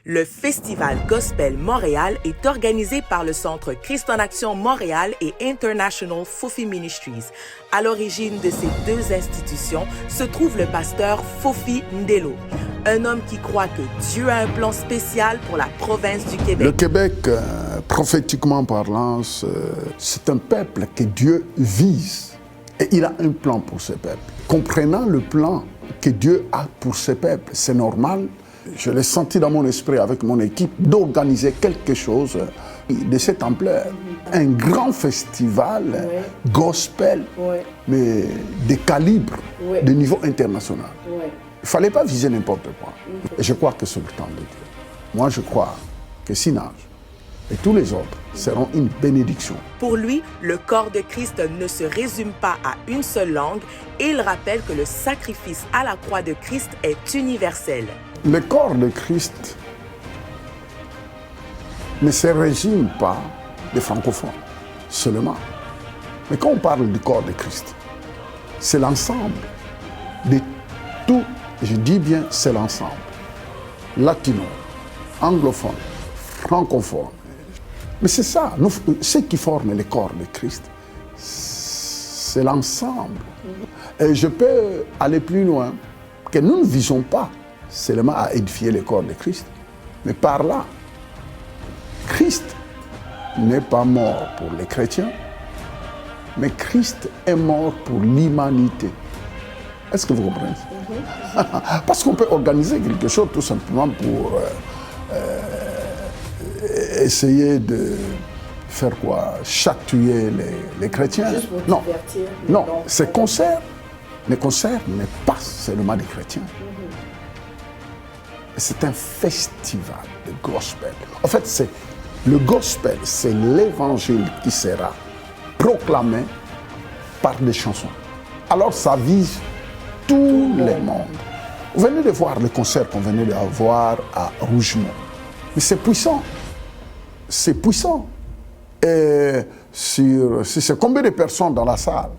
Le Festival Gospel Montréal est organisé par le Centre Christ en Action Montréal et International Fofi Ministries. À l'origine de ces deux institutions se trouve le pasteur Fofi Ndelo, un homme qui croit que Dieu a un plan spécial pour la province du Québec. Le Québec, prophétiquement parlant, c'est un peuple que Dieu vise et il a un plan pour ce peuple. Comprenant le plan que Dieu a pour ce peuple, c'est normal. Je l'ai senti dans mon esprit avec mon équipe d'organiser quelque chose de cette ampleur. Un grand festival gospel, mais de calibre, de niveau international. Il ne fallait pas viser n'importe quoi. Et je crois que c'est le temps de Dieu. Moi, je crois que Sinach et tous les autres seront une bénédiction. Pour lui, le corps de Christ ne se résume pas à une seule langue et il rappelle que le sacrifice à la croix de Christ est universel. Le corps de Christ ne se résume pas des francophones seulement. Mais quand on parle du corps de Christ, c'est l'ensemble de tout, je dis bien c'est l'ensemble, latino, anglophone, francophone. Mais c'est ça, ce qui forme le corps de Christ, c'est l'ensemble. Et je peux aller plus loin, que nous ne visons pas seulement à édifier le corps de Christ, mais par là, Christ n'est pas mort pour les chrétiens, mais Christ est mort pour l'humanité. Est-ce que vous comprenez? Parce qu'on peut organiser quelque chose tout simplement pour essayer de faire quoi? Chatouiller les chrétiens. Juste pour non, divertir, non, ces concerts, les concerts n'est pas seulement des chrétiens. C'est un festival de gospel. En fait, le gospel, c'est l'évangile qui sera proclamé par des chansons. Alors ça vise tout le monde. Vous venez de voir le concert qu'on venait d'avoir à Rougemont. Mais c'est puissant. C'est puissant. Et si c'est combien de personnes dans la salle?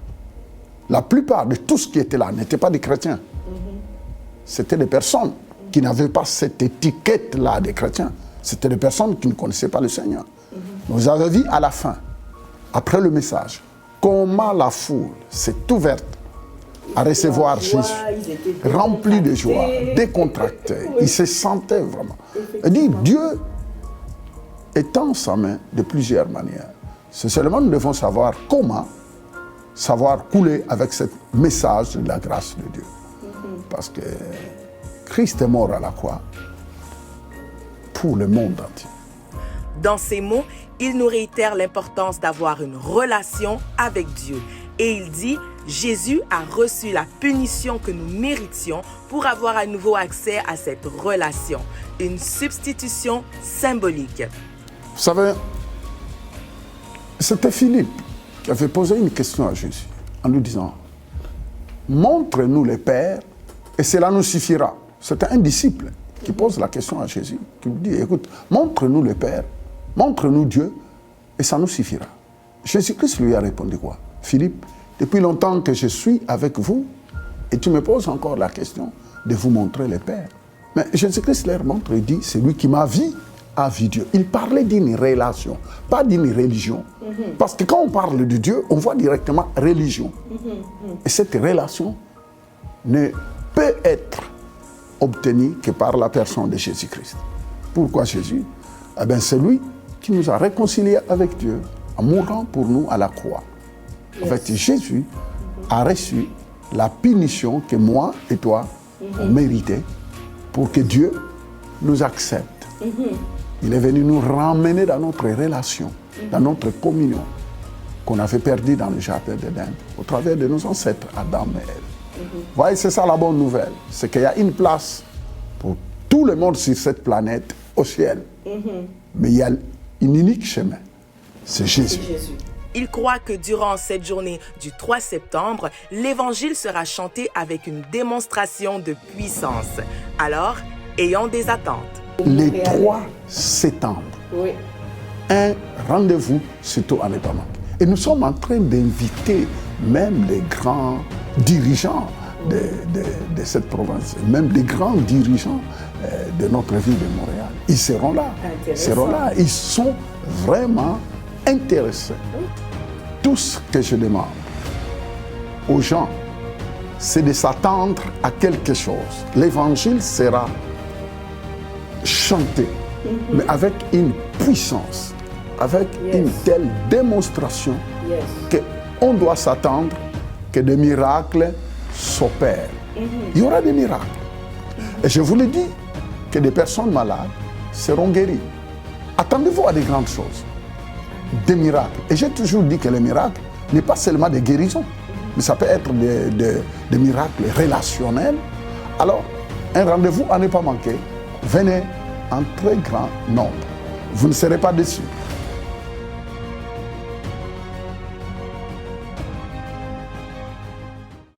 La plupart de tous qui étaient là n'étaient pas des chrétiens. C'était des personnes qui n'avaient pas cette étiquette-là des chrétiens. C'était des personnes qui ne connaissaient pas le Seigneur. Vous avez vu à la fin, après le message, comment la foule s'est ouverte à recevoir Jésus, rempli de joie, décontracté. Ils se sentaient vraiment. Et dit, Dieu étend sa main de plusieurs manières. C'est seulement nous devons savoir comment savoir couler avec ce message de la grâce de Dieu. Parce que Christ est mort à la croix pour le monde entier. Dans ces mots, il nous réitère l'importance d'avoir une relation avec Dieu. Et il dit, Jésus a reçu la punition que nous méritions pour avoir à nouveau accès à cette relation. Une substitution symbolique. Vous savez, c'était Philippe qui avait posé une question à Jésus en lui disant, montre-nous le Père et cela nous suffira. C'était un disciple qui pose la question à Jésus, qui lui dit, écoute, montre-nous le Père, montre-nous Dieu, et ça nous suffira. Jésus-Christ lui a répondu quoi? Philippe, depuis longtemps que je suis avec vous, et tu me poses encore la question de vous montrer le Père. Mais Jésus-Christ leur montre et dit, c'est lui qui m'a vu, a vu Dieu. Il parlait d'une relation, pas d'une religion. Parce que quand on parle de Dieu, on voit directement religion. Et cette relation ne peut être obtenu que par la personne de Jésus-Christ. Pourquoi Jésus? Eh bien, c'est lui qui nous a réconciliés avec Dieu en mourant pour nous à la croix. En fait, Jésus a reçu la punition que moi et toi on méritait pour que Dieu nous accepte. Il est venu nous ramener dans notre relation, dans notre communion qu'on avait perdue dans le jardin d'Éden au travers de nos ancêtres Adam et Ève. Vous voyez, c'est ça la bonne nouvelle. C'est qu'il y a une place pour tout le monde sur cette planète au ciel. Mais il y a une unique chemin. C'est Jésus. Il croit que durant cette journée du 3 septembre, l'Évangile sera chanté avec une démonstration de puissance. Alors, ayons des attentes. Le 3 septembre, un rendez-vous surtout à ne pas manquer. Et nous sommes en train d'inviter même les grands dirigeants de cette province, même les grands dirigeants de notre ville de Montréal. Ils seront là. Ils seront là. Ils sont vraiment intéressés. Tout ce que je demande aux gens, c'est de s'attendre à quelque chose. L'évangile sera chanté, mais avec une puissance, avec une telle démonstration qu'on doit s'attendre que des miracles s'opèrent. Il y aura des miracles. Et je vous le dis, que des personnes malades seront guéries. Attendez-vous à des grandes choses, des miracles. Et j'ai toujours dit que les miracles n'est pas seulement des guérisons, mais ça peut être des miracles relationnels. Alors, un rendez-vous à ne pas manquer. Venez en très grand nombre. Vous ne serez pas déçus.